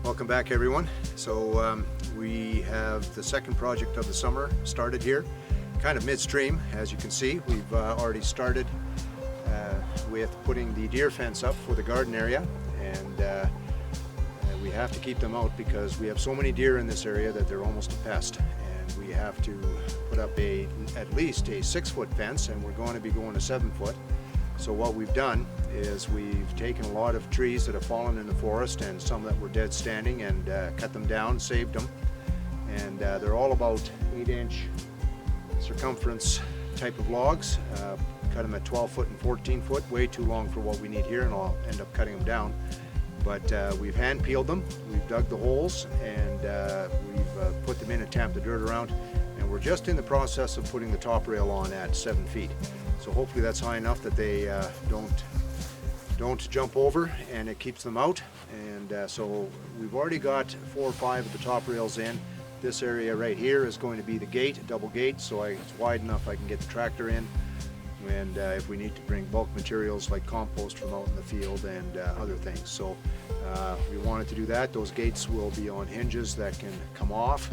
Welcome back, everyone. So we have the second project of the summer started here, kind of midstream. As you can see, we've already started with putting the deer fence up for the garden area, and we have to keep them out because we have so many deer in this area that they're almost a pest, and we have to put up at least a 6-foot fence, and we're going to be going to 7 foot. So what we've done is we've taken a lot of trees that have fallen in the forest and some that were dead standing and cut them down, saved them, and they're all about 8-inch circumference type of logs. Cut them at 12 foot and 14 foot, way too long for what we need here, and I'll end up cutting them down. But we've hand peeled them, we've dug the holes, and we've put them in and tamped the dirt around, and we're just in the process of putting the top rail on at 7 feet. So hopefully that's high enough that they don't jump over, and it keeps them out. And so we've already got 4 or 5 of the top rails in. This area right here is going to be the gate, a double gate, so it's wide enough I can get the tractor in. And if we need to bring bulk materials like compost from out in the field and other things. So we wanted to do that. Those gates will be on hinges that can come off,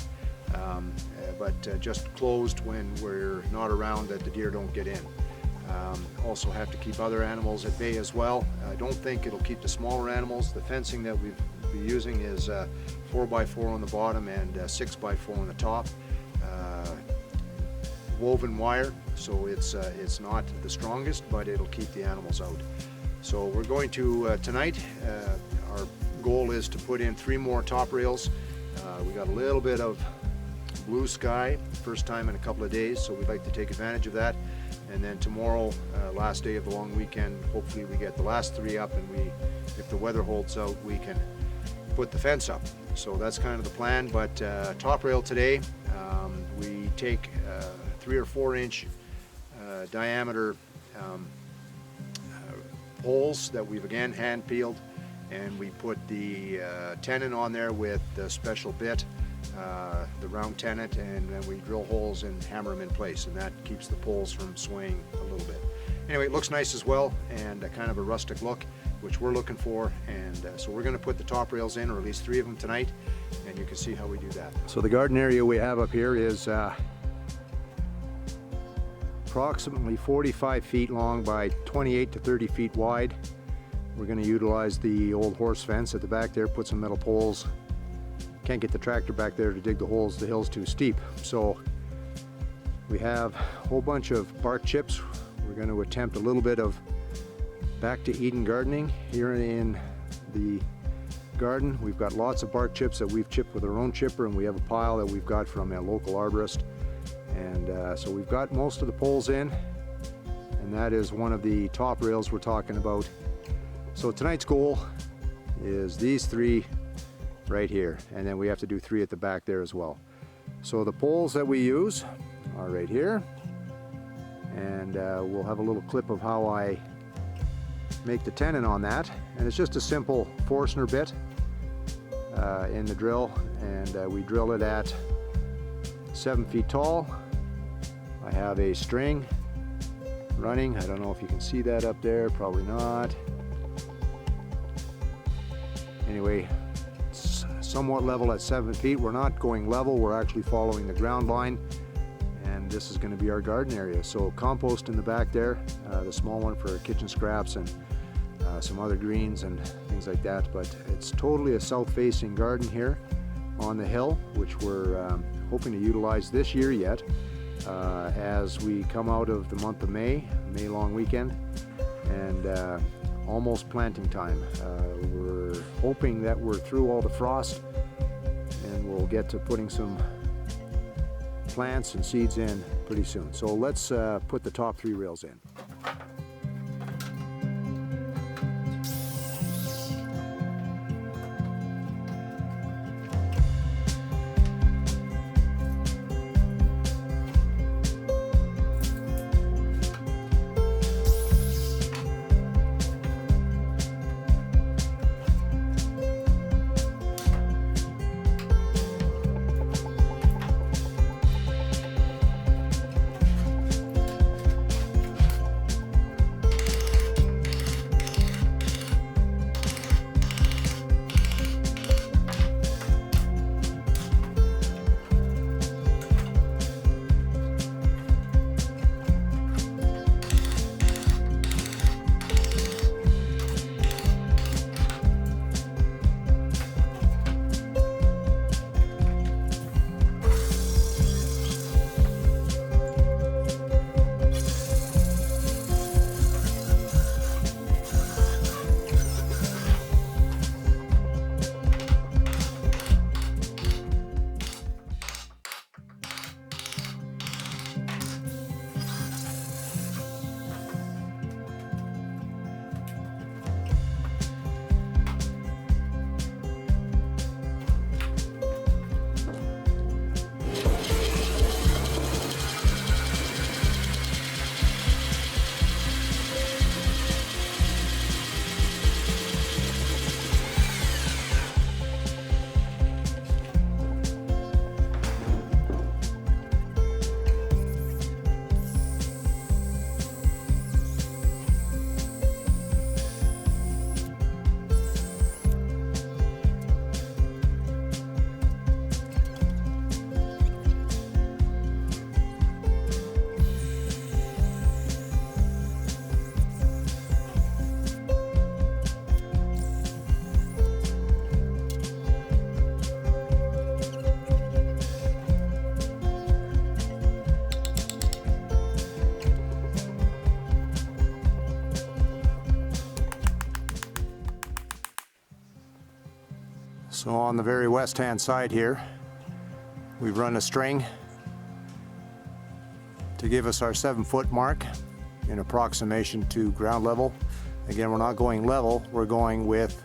but just closed when we're not around, that the deer don't get in. Also have to keep other animals at bay as well. I don't think it'll keep the smaller animals. The fencing that we've been using is 4x4 on the bottom and 6x4 on the top. Woven wire, so it's not the strongest, but it'll keep the animals out. So we're going to tonight, our goal is to put in 3 more top rails. We got a little bit of blue sky, first time in a couple of days, so we'd like to take advantage of that. And then tomorrow, last day of the long weekend, hopefully we get the last 3 up, and if the weather holds out, we can put the fence up. So that's kind of the plan. But top rail today, we take 3 or 4 inch diameter poles that we've again hand peeled, and we put the tenon on there with the special bit, the round tenon, and then we drill holes and hammer them in place, and that keeps the poles from swaying a little bit. Anyway, it looks nice as well, and kind of a rustic look, which we're looking for. And so we're going to put the top rails in, or at least 3 of them tonight, and you can see how we do that. So the garden area we have up here is approximately 45 feet long by 28 to 30 feet wide. We're going to utilize the old horse fence at the back there, put some metal poles. Can't get the tractor back there to dig the holes, the hill's too steep. So we have a whole bunch of bark chips. We're going to attempt a little bit of back to Eden gardening here in the garden. We've got lots of bark chips that we've chipped with our own chipper, and we have a pile that we've got from a local arborist. And so we've got most of the poles in, and that is one of the top rails we're talking about. So tonight's goal is these 3 right here, and then we have to do 3 at the back there as well. So the poles that we use are right here, and we'll have a little clip of how I make the tenon on that. And it's just a simple Forstner bit in the drill, and we drill it at 7 feet tall. I have a string running. I don't know if you can see that up there, probably not. Anyway, it's somewhat level at 7 feet. We're not going level, we're actually following the ground line, and this is going to be our garden area. So compost in the back there, the small one for kitchen scraps and some other greens and things like that. But it's totally a south-facing garden here on the hill, which we're hoping to utilize this year yet, as we come out of the month of May long weekend, and almost planting time. We're hoping that we're through all the frost, and we'll get to putting some plants and seeds in pretty soon. So let's put the top 3 rails in. So on the very west hand side here, we've run a string to give us our 7-foot mark in approximation to ground level. Again, we're not going level, we're going with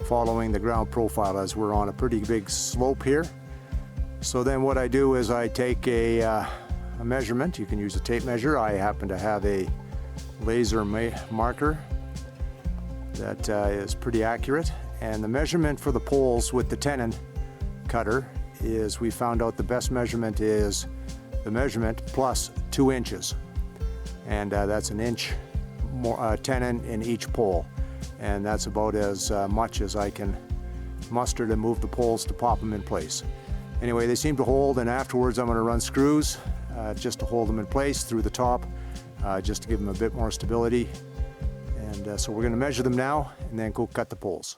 following the ground profile as we're on a pretty big slope here. So then what I do is I take a measurement. You can use a tape measure. I happen to have a laser marker that is pretty accurate. And the measurement for the poles with the tenon cutter is, we found out the best measurement is the measurement plus 2 inches. And that's an inch more, tenon in each pole. And that's about as much as I can muster to move the poles to pop them in place. Anyway, they seem to hold, and afterwards I'm going to run screws just to hold them in place through the top, just to give them a bit more stability. And so we're going to measure them now and then go cut the poles.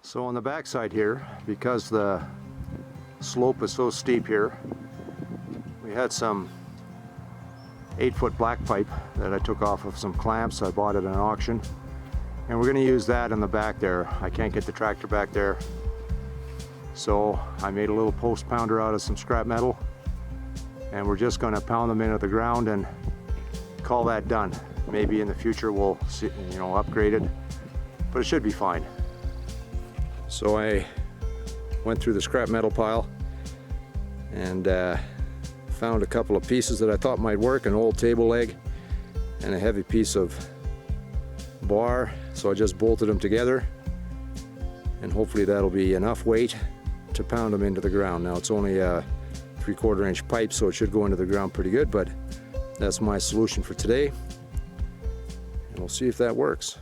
So on the back side here, because the slope is so steep here, we had some 8-foot black pipe that I took off of some clamps I bought at an auction, and we're going to use that in the back there. I can't get the tractor back there, so I made a little post pounder out of some scrap metal, and we're just going to pound them into the ground and call that done. Maybe in the future we'll see, upgrade it, but it should be fine. So I went through the scrap metal pile and found a couple of pieces that I thought might work, an old table leg and a heavy piece of bar. So I just bolted them together, and hopefully that'll be enough weight to pound them into the ground. Now it's only a 3/4 inch pipe, so it should go into the ground pretty good, but that's my solution for today, and we'll see if that works.